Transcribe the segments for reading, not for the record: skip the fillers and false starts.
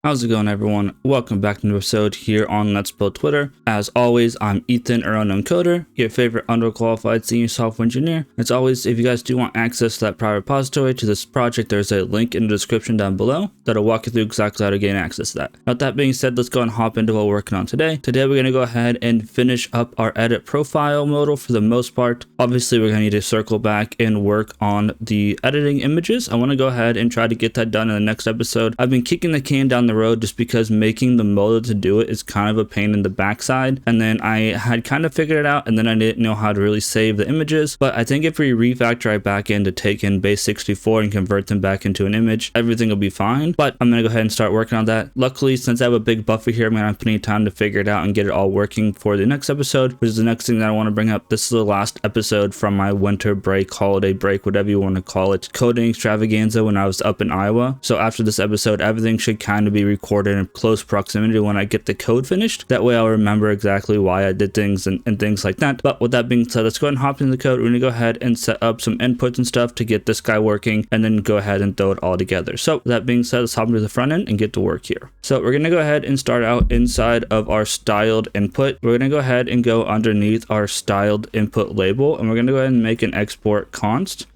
How's it going, everyone? Welcome back to another episode here on Let's Build Twitter. As always, I'm Ethan, or Unknown Coder, your favorite underqualified senior software engineer. As always, if you guys do want access to that private repository to this project, there's a link in the description down below that'll walk you through exactly how to gain access to that. Now, with that being said, let's go and hop into what we're working on today. Today, we're going to go ahead and finish up our edit profile modal for the most part. Obviously, we're going to need to circle back and work on the editing images. I want to go ahead and try to get that done in the next episode. I've been kicking the can down the road just because making the modal to do it is kind of a pain in the backside, and then I had kind of figured it out, and then I didn't know how to really save the images. But I think if we refactor our backend to take in base 64 and convert them back into an image, everything will be fine. But I'm gonna go ahead and start working on that. Luckily, since I have a big buffer here, I'm gonna have plenty of time to figure it out and get it all working for the next episode, which is the next thing that I want to bring up. This is the last episode from my winter break, holiday break, whatever you want to call it, coding extravaganza when I was up in Iowa. So after this episode, everything should kind of be recorded in close proximity when I get the code finished. That way I'll remember exactly why I did things and things like that. But with that being said, let's go ahead and hop into the code. We're gonna go ahead and set up some inputs and stuff to get this guy working, and then go ahead and throw it all together. So with that being said, let's hop into the front end and get to work here. So we're gonna go ahead and start out inside of our styled input. We're gonna go ahead and go underneath our styled input label, and we're gonna go ahead and make an export const.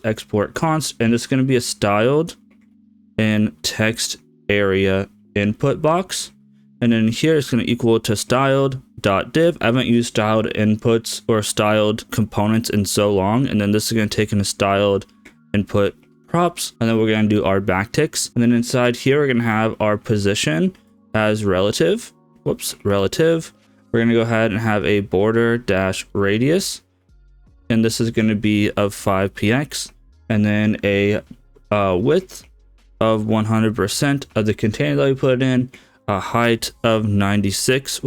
Export const, and it's gonna be a styled in text area input box, and then here it's going to equal to styled.div. I haven't used styled inputs or styled components in so long, and then this is going to take in a styled input props, and then we're going to do our backticks, and then inside here we're going to have our position as relative. Relative. We're going to go ahead and have a border dash radius, and this is going to be of 5px, and then a width of 100% of the container that we put in, a height of 96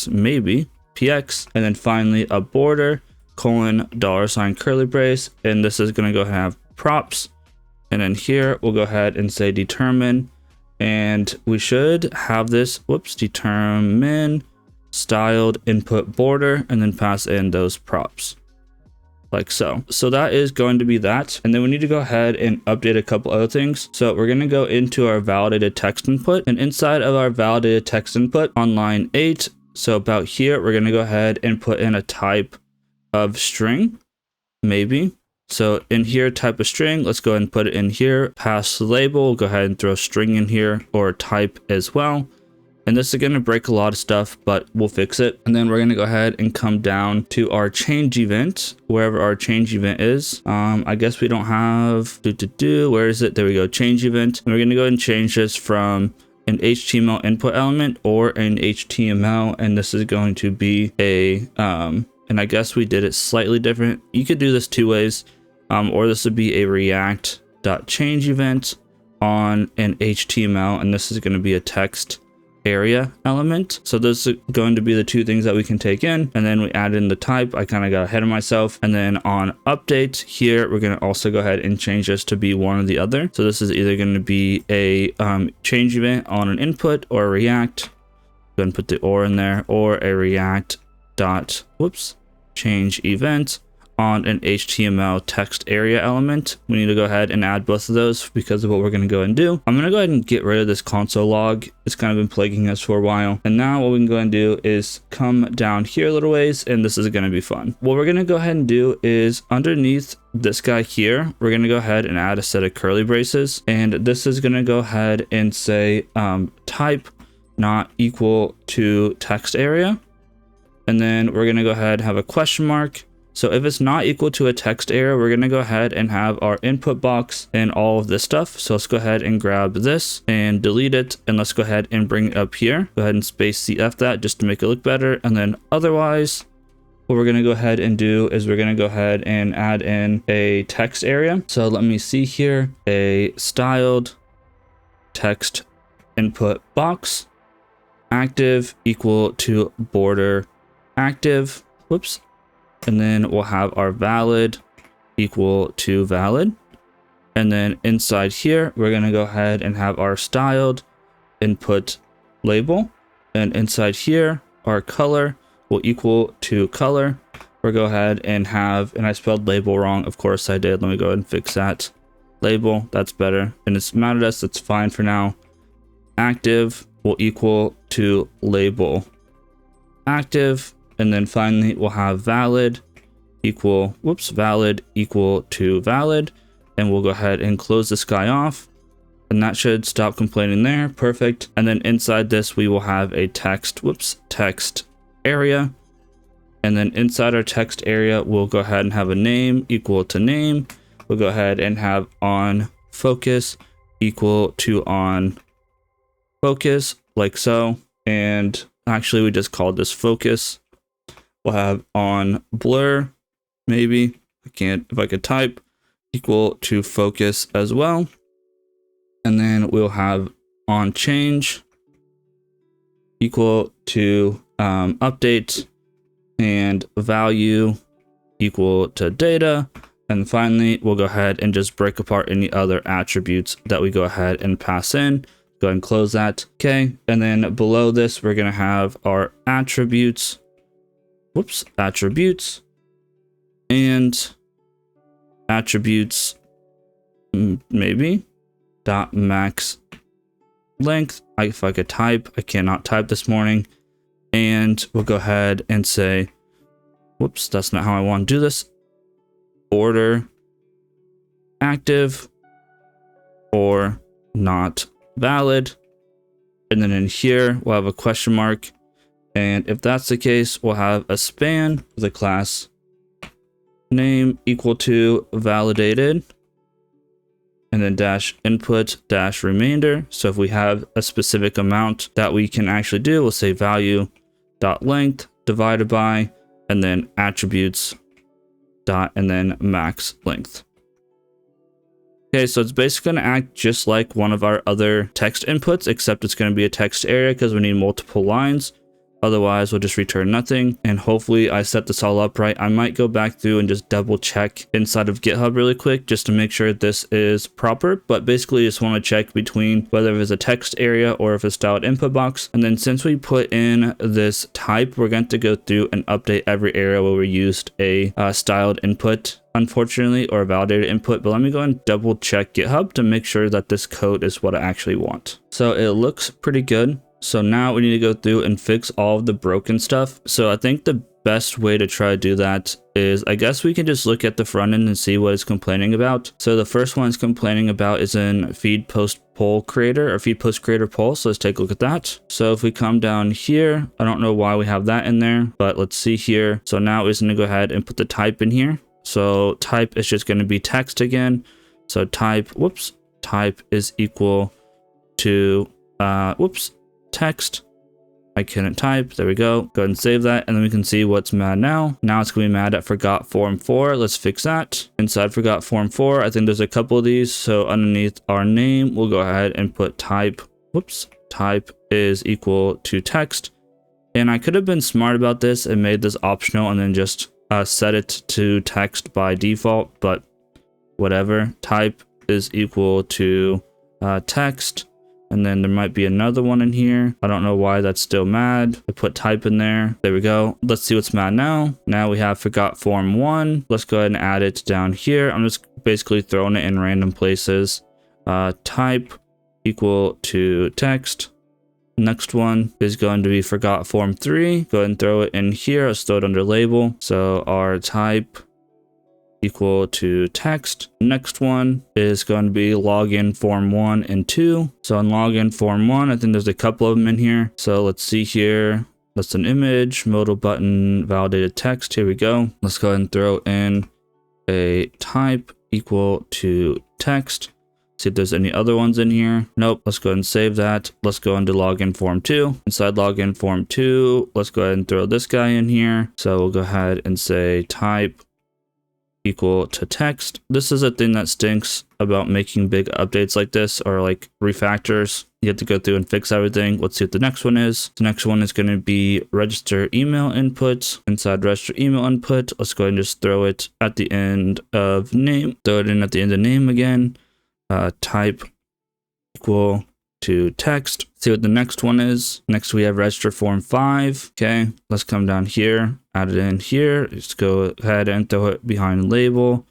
maybe px, and then finally a border colon $ curly brace, and this is going to go have props, and then here we'll go ahead and say determine, and we should have this determine styled input border, and then pass in those props like so. So that is going to be that. And then we need to go ahead and update a couple other things. So we're going to go into our validated text input, and inside of our validated text input on line 8, so about here, we're going to go ahead and put in a type of string, maybe. So in here, type of string, let's go ahead and put it in here. Pass the label, go ahead and throw string in here, or type as well. And this is going to break a lot of stuff, but we'll fix it. And then we're going to go ahead and come down to our change event, wherever our change event is. I guess we don't have where is it? There we go, change event. And we're going to go ahead and change this from an HTML input element or an HTML, and this is going to be a and I guess we did it slightly different. You could do this two ways, or this would be a react.change event on an HTML, and this is going to be a text area element. So this is going to be the two things that we can take in, and then we add in the type. I kind of got ahead of myself. And then on update here, we're going to also go ahead and change this to be one or the other. So this is either going to be a change event on an input or a react. Go ahead and put the or in there, or a react dot change event on an HTML text area element. We need to go ahead and add both of those because of what we're going to go and do. I'm going to go ahead and get rid of this console log. It's kind of been plaguing us for a while. And now what we can go and do is come down here a little ways, and this is going to be fun. What we're going to go ahead and do is underneath this guy here, we're going to go ahead and add a set of curly braces. And this is going to go ahead and say type not equal to text area. And then we're going to go ahead and have a question mark. So if it's not equal to a text area, we're going to go ahead and have our input box and all of this stuff. So let's go ahead and grab this and delete it. And let's go ahead and bring it up here. Go ahead and space CF that just to make it look better. And then otherwise, what we're going to go ahead and do is we're going to go ahead and add in a text area. So let me see here, a styled text input box active equal to border active. And then we'll have our valid equal to valid. And then inside here, we're going to go ahead and have our styled input label. And inside here, our color will equal to color. We'll go ahead and have, and I spelled label wrong. Of course I did. Let me go ahead and fix that. Label, that's better. And it's mad at us. That's fine for now. active will equal to label active. And then finally we'll have valid equal, valid equal to valid. And we'll go ahead and close this guy off. And that should stop complaining there. Perfect. And then inside this, we will have a text, text area. And then inside our text area, we'll go ahead and have a name equal to name. We'll go ahead and have on focus equal to on focus, like so. And actually, we just called this focus. We'll have on blur, maybe. If I could type, equal to focus as well. And then we'll have on change equal to update and value equal to data. And finally, we'll go ahead and just break apart any other attributes that we go ahead and pass in. Go ahead and close that. Okay. And then below this, we're going to have our attributes. Attributes and attributes, maybe. Dot max length. If I could type, I cannot type this morning. And we'll go ahead and say, that's not how I want to do this. Order active or not valid. And then in here, we'll have a question mark. And if that's the case, we'll have a span for the class name equal to validated. And then dash input dash remainder. So if we have a specific amount that we can actually do, we'll say value dot length divided by, and then attributes dot, and then max length. Okay, so it's basically going to act just like one of our other text inputs, except it's going to be a text area because we need multiple lines. Otherwise, we'll just return nothing. And hopefully I set this all up right. I might go back through and just double check inside of GitHub really quick just to make sure this is proper. But basically, just want to check between whether it's a text area or if it's styled input box. And then since we put in this type, we're going to go through and update every area where we used a styled input, unfortunately, or a validated input. But let me go and double check GitHub to make sure that this code is what I actually want. So it looks pretty good. So now we need to go through and fix all of the broken stuff. So I think the best way to try to do that is, I guess we can just look at the front end and see what it's complaining about. So the first one it's complaining about is in feed post poll creator or feed post creator poll. So let's take a look at that. So if we come down here, I don't know why we have that in there, but let's see here. So now it's going to go ahead and put the type in here. So type is just going to be text again. So type, type is equal to, text. I couldn't type. There we go. Go ahead and save that. And then we can see what's mad now. Now it's going to be mad at forgot form 4. Let's fix that. Inside forgot form 4, I think there's a couple of these. So underneath our name, we'll go ahead and put type. Type is equal to text. And I could have been smart about this and made this optional and then just set it to text by default, but whatever. Type is equal to text. And then there might be another one in here. I don't know why that's still mad. I put type in there. There we go. Let's see what's mad now. Now we have forgot form 1. Let's go ahead and add it down here. I'm just basically throwing it in random places. Type equal to text. Next one is going to be forgot form 3. Go ahead and throw it in here. Let's throw it under label. So our type equal to text. Next one is going to be login form 1 and 2. So in login form 1, I think there's a couple of them in here. So let's see here. That's an image, modal button, validated text. Here we go. Let's go ahead and throw in a type equal to text. See if there's any other ones in here. Nope. Let's go ahead and save that. Let's go into login form 2. Inside login form 2, let's go ahead and throw this guy in here. So we'll go ahead and say type equal to text. This is a thing that stinks about making big updates like this, or like refactors. You have to go through and fix everything. Let's see what the next one is. The next one is going to be register email input. Inside register email input, let's go ahead and just throw it at the end of name. Throw it in at the end of name again. Type equal to text. See what the next one is. Next we have register form 5. Okay, let's come down here, add it in here. Just go ahead and throw it behind label.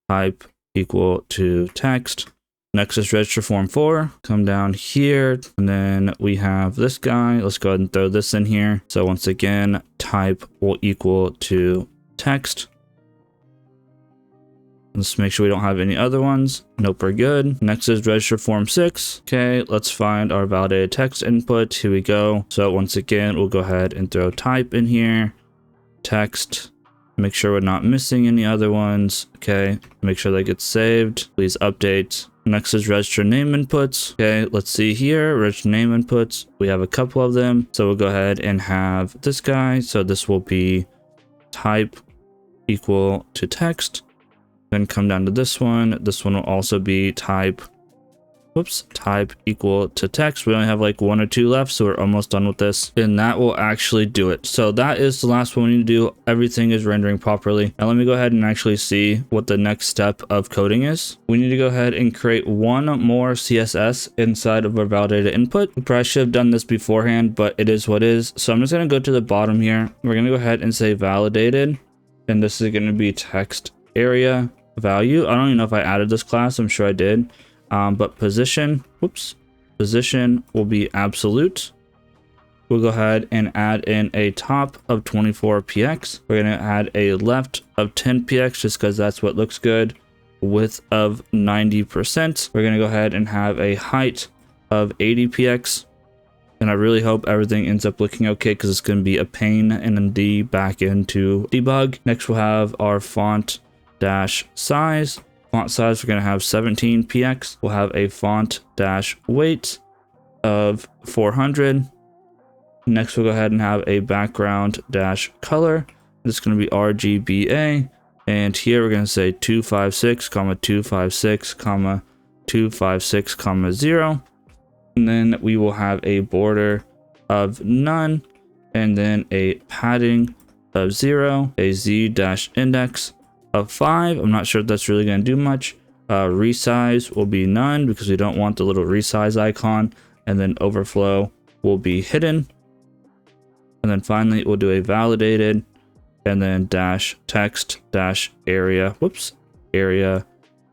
Type equal to text. Next is register form 4. Come down here, and then we have this guy. Let's go ahead and throw this in here. So once again, type will equal to text. Let's make sure we don't have any other ones. Nope, we're good. Next is register form 6. Okay, let's find our validated text input. Here we go. So once again, we'll go ahead and throw type in here, text. Make sure we're not missing any other ones. Okay, make sure that gets saved. Please update. Next is register name inputs. Okay, let's see here. Register name inputs. We have a couple of them. So we'll go ahead and have this guy. So this will be type equal to text. Then come down to this one. This one will also be type equal to text. We only have like 1 or 2 left, so we're almost done with this, and that will actually do it. So that is the last one we need to do. Everything is rendering properly. Now let me go ahead and actually see what the next step of coding is. We need to go ahead and create one more CSS inside of our validated input. We probably should have done this beforehand, but it is what it is. So I'm just going to go to the bottom here. We're going to go ahead and say validated, and this is going to be text area value. I don't even know if I added this class. I'm sure I did. But position will be absolute. We'll go ahead and add in a top of 24 px. We're going to add a left of 10 px just because that's what looks good. Width of 90%. We're going to go ahead and have a height of 80 px. And I really hope everything ends up looking okay because it's going to be a pain in the back end to debug. Next, we'll have our font dash size. Font size, we're going to have 17 px. We'll have a font dash weight of 400. Next, we'll go ahead and have a background dash color. This is going to be RGBA. And here we're going to say 256, 256, 256, 0. And then we will have a border of none. And then a padding of 0, a z-index of 5. I'm not sure if that's really going to do much. Resize will be none because we don't want the little resize icon. And then overflow will be hidden. And then finally we'll do a validated and then dash text dash area area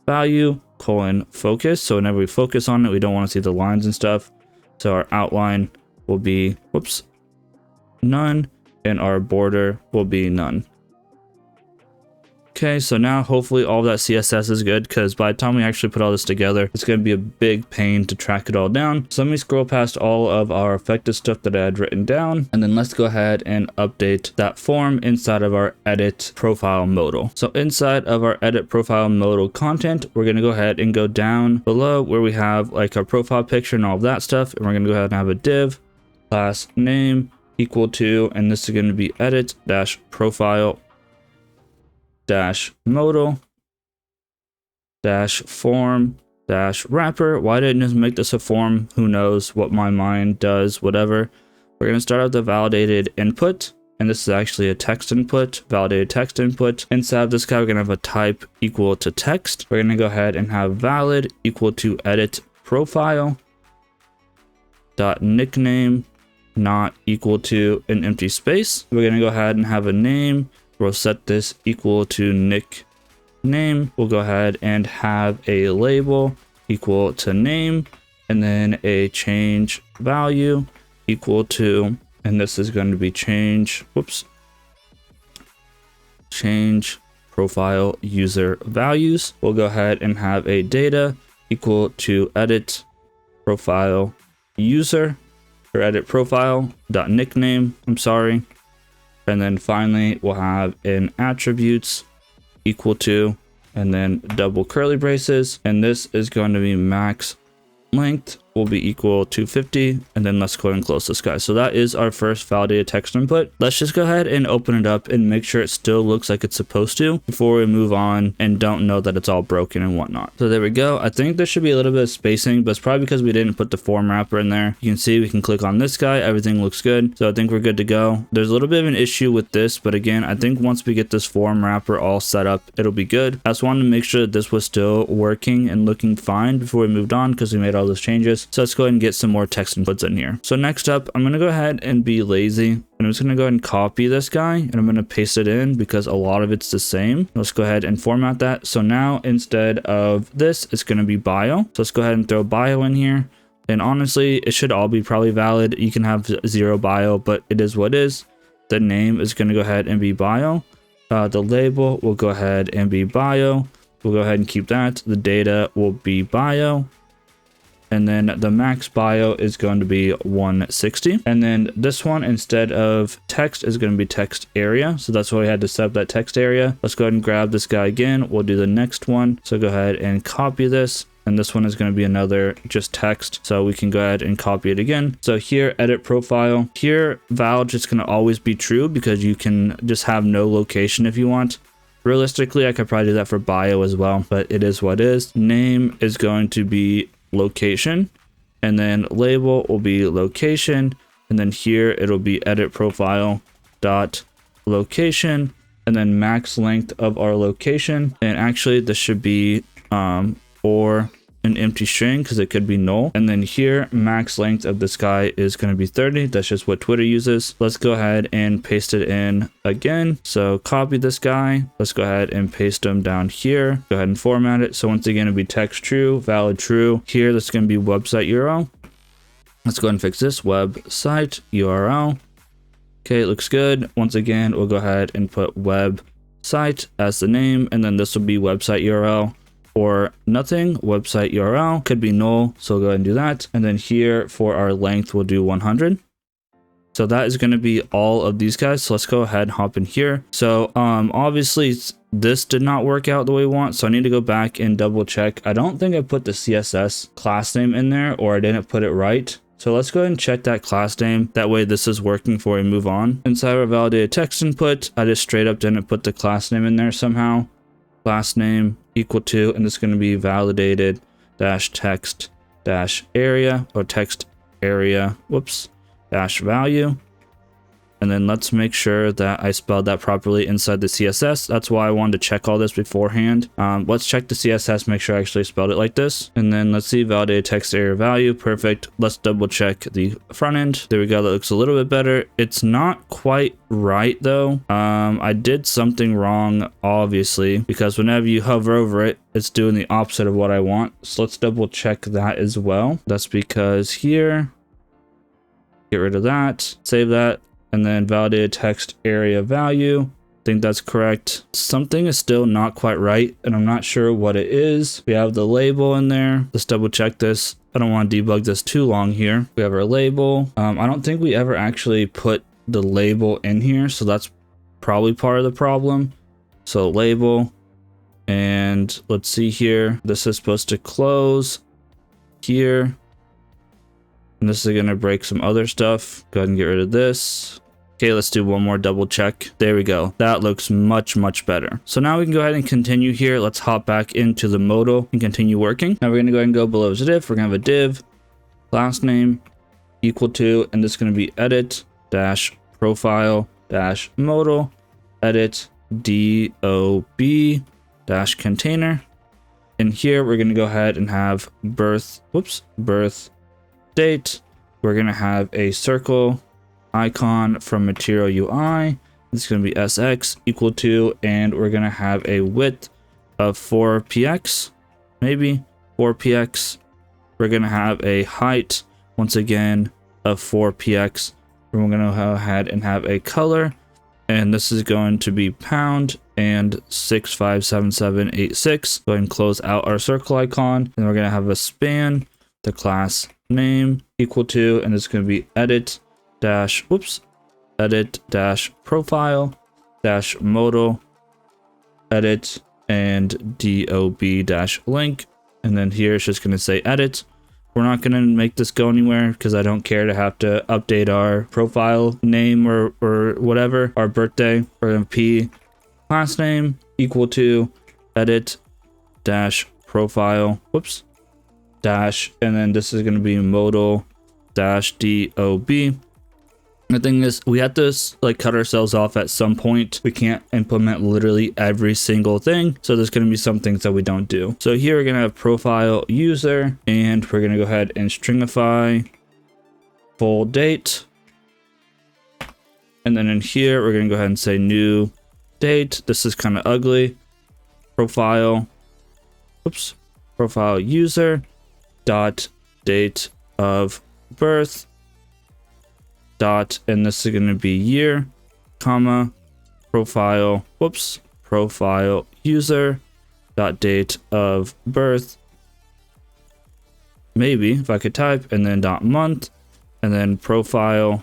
value colon focus. So whenever we focus on it, we don't want to see the lines and stuff. So our outline will be none, and our border will be none. Okay, so now hopefully all of that CSS is good, because by the time we actually put all this together, it's going to be a big pain to track it all down. So let me scroll past all of our affected stuff that I had written down, and then let's go ahead and update that form inside of our edit profile modal. So inside of our edit profile modal content, we're going to go ahead and go down below where we have like our profile picture and all of that stuff, and we're going to go ahead and have a div class name equal to, and this is going to be edit dash profile dash modal dash form dash wrapper. Why didn't I just make this a form? Who knows what my mind does, whatever. We're going to start out the validated input, and this is actually a text input, validated text input. Inside of this guy, we're going to have a type equal to text. We're going to go ahead and have valid equal to edit profile dot nickname not equal to an empty space. We're going to go ahead and have a name. We'll set this equal to nickname. We'll go ahead and have a label equal to name, and then a change value equal to, and this is going to be change profile user values. We'll go ahead and have a data equal to edit profile user, or edit profile dot nickname, and then finally we'll have an attributes equal to, and then double curly braces, and this is going to be max length will be equal to 50, and then let's go ahead and close this guy. So that is our first validated text input. Let's just go ahead and open it up and make sure it still looks like it's supposed to before we move on and don't know that it's all broken and whatnot. So there we go. I think there should be a little bit of spacing, but it's probably because we didn't put the form wrapper in there. You can see we can click on this guy, everything looks good. So I think we're good to go. There's a little bit of an issue with this, but again, I think once we get this form wrapper all set up, it'll be good. I just wanted to make sure that this was still working and looking fine before we moved on, because we made all those changes. things. So let's go ahead and get some more text inputs in here. So next up, I'm going to go ahead and be lazy. And I'm just going to go ahead and copy this guy and I'm going to paste it in because a lot of it's the same. Let's go ahead and format that. So now instead of this, it's going to be bio. So let's go ahead and throw bio in here. And honestly, it should all be probably valid. You can have 0 bio, but it is what it is. The name is going to go ahead and be bio. The label will go ahead and be bio. We'll go ahead and keep that. The data will be bio. And then the max bio is going to be 160. And then this one, instead of text, is going to be text area. So that's why we had to set up that text area. Let's go ahead and grab this guy again. We'll do the next one. So go ahead and copy this. And this one is going to be another just text. So we can go ahead and copy it again. So here, edit profile. Here, val just going to always be true because you can just have no location if you want. Realistically, I could probably do that for bio as well, but it is what it is. Name is going to be location. And then label will be location. And then here, it'll be edit profile dot location. And then max length of our location. And actually, this should be or an empty string because it could be null. And then here, max length of this guy is going to be 30. That's just what Twitter uses. Let's go ahead and paste it in again. So copy this guy. Let's go ahead and paste him down here. Go ahead and format it. So once again, it'll be text true, valid true. Here, that's going to be website URL. Let's go ahead and fix this website URL. Okay, it looks good. Once again, we'll go ahead and put website as the name, and then this will be website URL. Or nothing, website URL could be null. So go ahead and do that. And then here for our length, we'll do 100. So that is going to be all of these guys. So let's go ahead and hop in here. So obviously this did not work out the way we want. So I need to go back and double check. I don't think I put the CSS class name in there, or I didn't put it right. So let's go ahead and check that class name. That way this is working before we move on. Inside our validated text input, I just straight up didn't put the class name in there somehow. Class name equal to, and it's going to be validated dash text dash area, or text area, whoops, dash value. And then let's make sure that I spelled that properly inside the CSS. That's why I wanted to check all this beforehand. Let's check the CSS, make sure I actually spelled it like this. And then let's see, validated text area value. Perfect. Let's double check the front end. There we go. That looks a little bit better. It's not quite right though. I did something wrong, obviously, because whenever you hover over it, it's doing the opposite of what I want. So let's double check that as well. That's because here, get rid of that, save that. And then validated text area value. I think that's correct. Something is still not quite right, and I'm not sure what it is. We have the label in there. Let's double check this. I don't want to debug this too long here. We have our label. I don't think we ever actually put the label in here, so that's probably part of the problem. So label, and let's see here. This is supposed to close here. And this is going to break some other stuff. Go ahead and get rid of this. Okay, let's do one more double check. There we go. That looks much, much better. So now we can go ahead and continue here. Let's hop back into the modal and continue working. Now we're going to go ahead and go below the div. We're going to have a div, class name equal to, and this is going to be edit dash profile dash modal, edit dob dash container. And here we're going to go ahead and have birth date. We're going to have a circle icon from material UI. It's going to be sx equal to, and we're going to have a width of 4px, maybe 4px. We're going to have a height, once again, of 4px. And we're going to go ahead and have a color, and this is going to be pound and 657786. Go ahead and close out our circle icon, and we're going to have a span, the class name equal to, and it's going to be edit dash profile dash modal, edit, and dob dash link. And then here it's just going to say edit. We're not going to make this go anywhere because I don't care to have to update our profile name or whatever, our birthday. We're going to p class name equal to edit dash profile dash, and then this is going to be modal dash dob. The thing is, we have to like cut ourselves off at some point. We can't implement literally every single thing. So there's going to be some things that we don't do. So here we're going to have profile user, and we're going to go ahead and stringify full date. And then in here, we're going to go ahead and say new date. This is kind of ugly. Profile user dot date of birth dot, and this is going to be year, comma, profile user dot date of birth, maybe if I could type, and then dot month, and then profile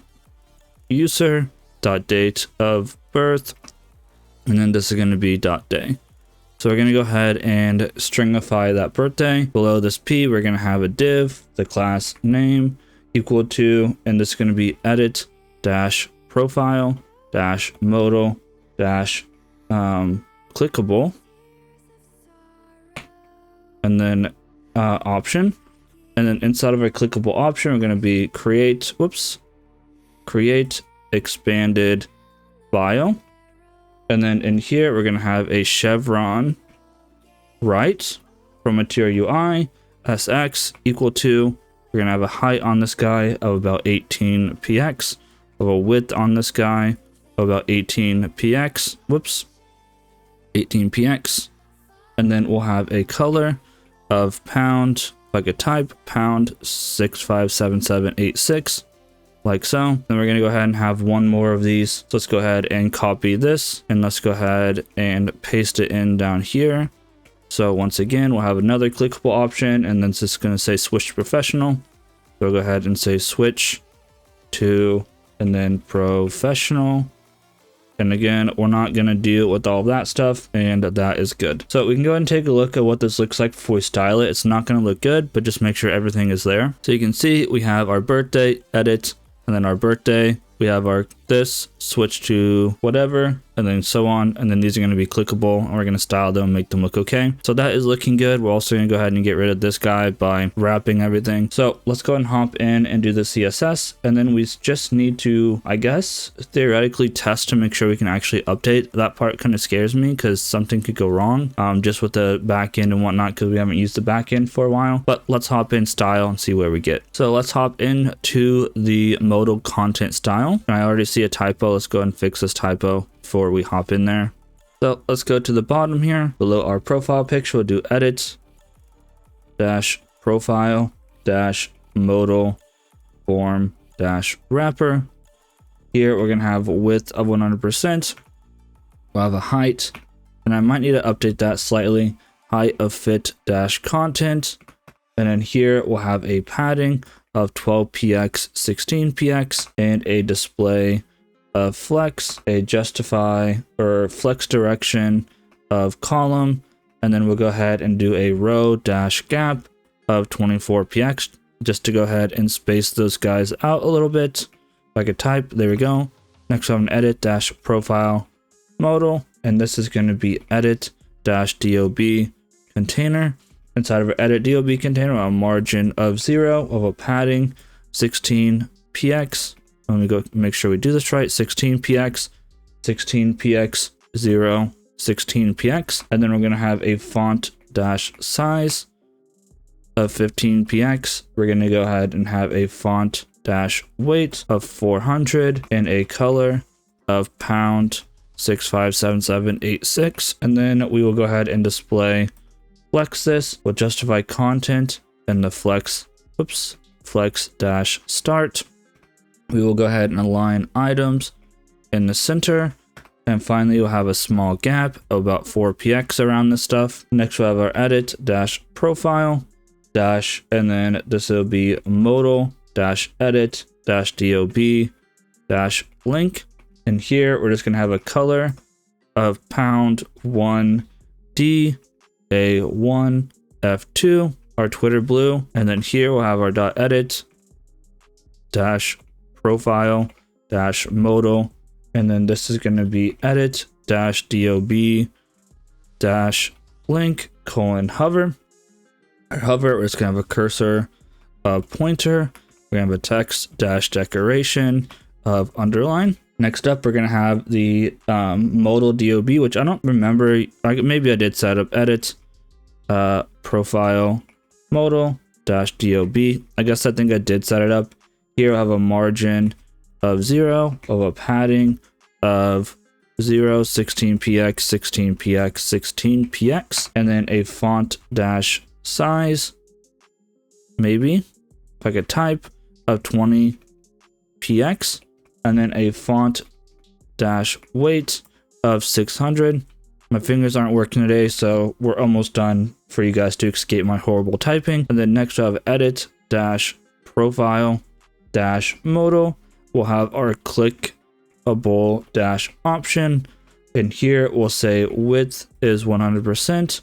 user dot date of birth, and then this is going to be dot day. So we're going to go ahead and stringify that birthday. Below this P, we're going to have a div, the class name equal to, and this is going to be edit dash profile dash modal dash clickable, and then option. And then inside of our clickable option, we're going to be create expanded file. And then in here, we're going to have a chevron right from material UI sx equal to, we're going to have a height on this guy of about 18 px, of a width on this guy of about 18 px, 18 px. And then we'll have a color of pound, like a type, pound 657786. Like so. Then we're going to go ahead and have one more of these. So let's go ahead and copy this, and let's go ahead and paste it in down here. So once again, we'll have another clickable option, and then it's just going to say switch to professional. So we'll go ahead and say switch to, and then professional. And again, we're not going to deal with all of that stuff, and that is good. So we can go ahead and take a look at what this looks like before we style it. It's not going to look good, but just make sure everything is there. So you can see we have our birthday, edit, and then our birthday, we have our this, switch to whatever, and then so on. And then these are going to be clickable, and we're going to style them and make them look okay. So that is looking good. We're also going to go ahead and get rid of this guy by wrapping everything. So let's go ahead and hop in and do the CSS. And then we just need to, I guess, theoretically test to make sure we can actually update. That part kind of scares me because something could go wrong just with the backend and whatnot, because we haven't used the backend for a while. But let's hop in style and see where we get. So let's hop into the modal content style. And I already see a typo. Let's go ahead and fix this typo before we hop in there. So let's go to the bottom here. Below our profile picture, we'll do edit dash profile dash modal form dash wrapper. Here we're gonna have width of 100%. We'll have a height, and I might need to update that slightly. Height of fit dash content, and then here we'll have a padding of 12px 16px, and a display of flex, a justify or flex direction of column, and then we'll go ahead and do a row dash gap of 24px just to go ahead and space those guys out a little bit. If I could type, there we go. Next we have an edit dash profile modal, and this is going to be edit dash dob container. Inside of our edit dob container, a margin of 0 of a padding 16px. Let me go make sure we do this right. 16px 0 16px, and then we're going to have a font dash size of 15px. We're going to go ahead and have a font dash weight of 400, and a color of pound 657786, and then we will go ahead and display flex this. We'll justify content and the flex dash start. We will go ahead and align items in the center, and finally we'll have a small gap of about 4px around this stuff. Next we'll have our edit dash profile dash, and then this will be modal dash edit dash dob dash link, and here we're just going to have a color of pound 1d a1 f2, our Twitter blue, and then here we'll have our dot edit dash profile dash modal, and then this is going to be edit dash dob dash link colon hover. Our hover, we're just going to have a cursor pointer. We're going to have a text dash decoration of underline. Next up, we're going to have the modal DOB, which I don't remember. Maybe I did set up edit profile modal dash DOB. I guess I think I did set it up. Here I have a margin of 0, of a padding of 0, 16px, 16px, 16px, and then a font dash size, maybe if I could type, of 20px, and then a font dash weight of 600. My fingers aren't working today, so we're almost done for you guys to escape my horrible typing. And then next we have edit dash profile dash modal. We'll have our clickable dash option, and here we'll say width is 100%.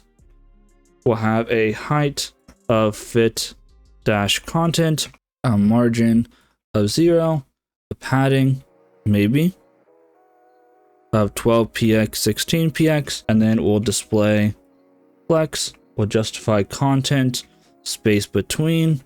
We'll have a height of fit dash content, a margin of 0, a padding maybe of 12px, 16px, and then we'll display flex. We'll justify content, space between.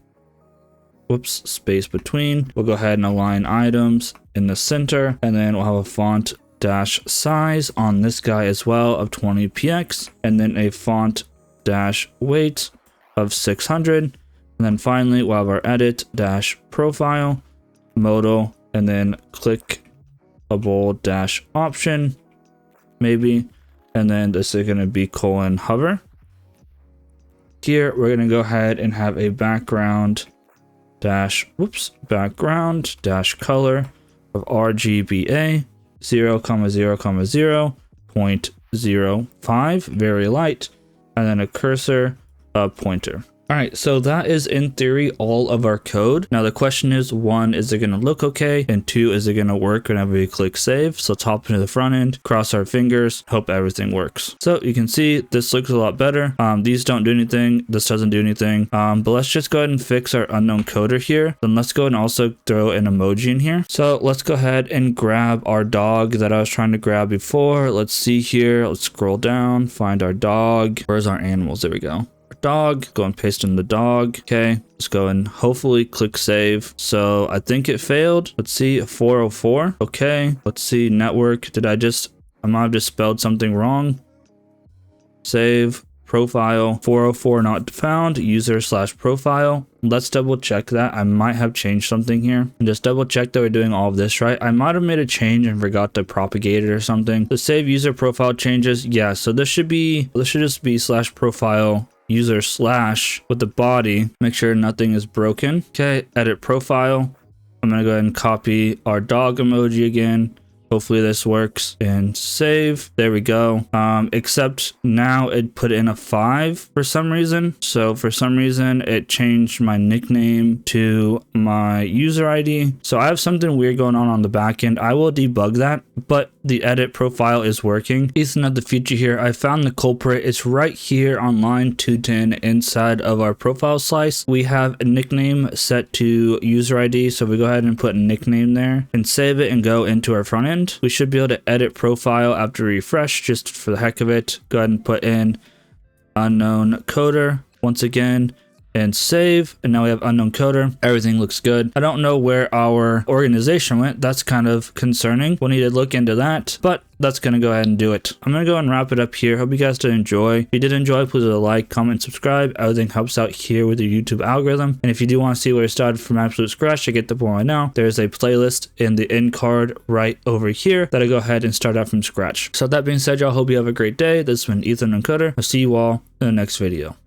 Whoops, space between. We'll go ahead and align items in the center, and then we'll have a font dash size on this guy as well of 20px, and then a font dash weight of 600. And then finally we'll have our edit dash profile modal, and then clickable dash option maybe, and then this is going to be colon hover. Here we're going to go ahead and have a background dash color of RGBA 0,0,0.05, very light, and then a cursor pointer. All right, so that is in theory all of our code. Now the question is, 1, is it going to look okay? And 2, is it going to work whenever we click save? So let's hop into the front end, cross our fingers, hope everything works. So you can see this looks a lot better. These don't do anything. This doesn't do anything. But let's just go ahead and fix our unknown coder here. Then let's go and also throw an emoji in here. So let's go ahead and grab our dog that I was trying to grab before. Let's see here. Let's scroll down, find our dog. Where's our animals? There we go. Dog, go and paste in the dog. Okay, let's go and hopefully click save. So I think it failed. Let's see, 404. Okay, let's see, network. I might have just spelled something wrong. Save, profile, 404 not found, user / profile. Let's double check that. I might have changed something here, and just double check that we're doing all of this right. I might have made a change and forgot to propagate it or something. The save user profile changes. Yeah, so this should just be / profile user / with the body. Make sure nothing is broken. Okay, edit profile. I'm gonna go ahead and copy our dog emoji again. Hopefully this works, and save. There we go. Except now it put in a 5 for some reason. So for some reason it changed my nickname to my user ID. So I have something weird going on the back end. I will debug that, but the edit profile is working. Ethan of the future here. I found the culprit. It's right here on line 210 inside of our profile slice. We have a nickname set to user ID. So we go ahead and put a nickname there and save it and go into our front end. We should be able to edit profile after refresh, just for the heck of it. Go ahead and put in unknown coder once again and save, and now we have unknown coder. Everything looks good. I don't know where our organization went. That's kind of concerning. We'll need to look into that, but that's gonna go ahead and do it. I'm gonna go and wrap it up here. Hope you guys did enjoy. If you did enjoy, please leave a like, comment, subscribe. Everything helps out here with the YouTube algorithm. And if you do want to see where I started from absolute scratch to get the point right now, there's a playlist in the end card right over here that I go ahead and start out from scratch. So that being said, y'all, hope you have a great day. This has been Ethan Encoder. I'll see you all in the next video.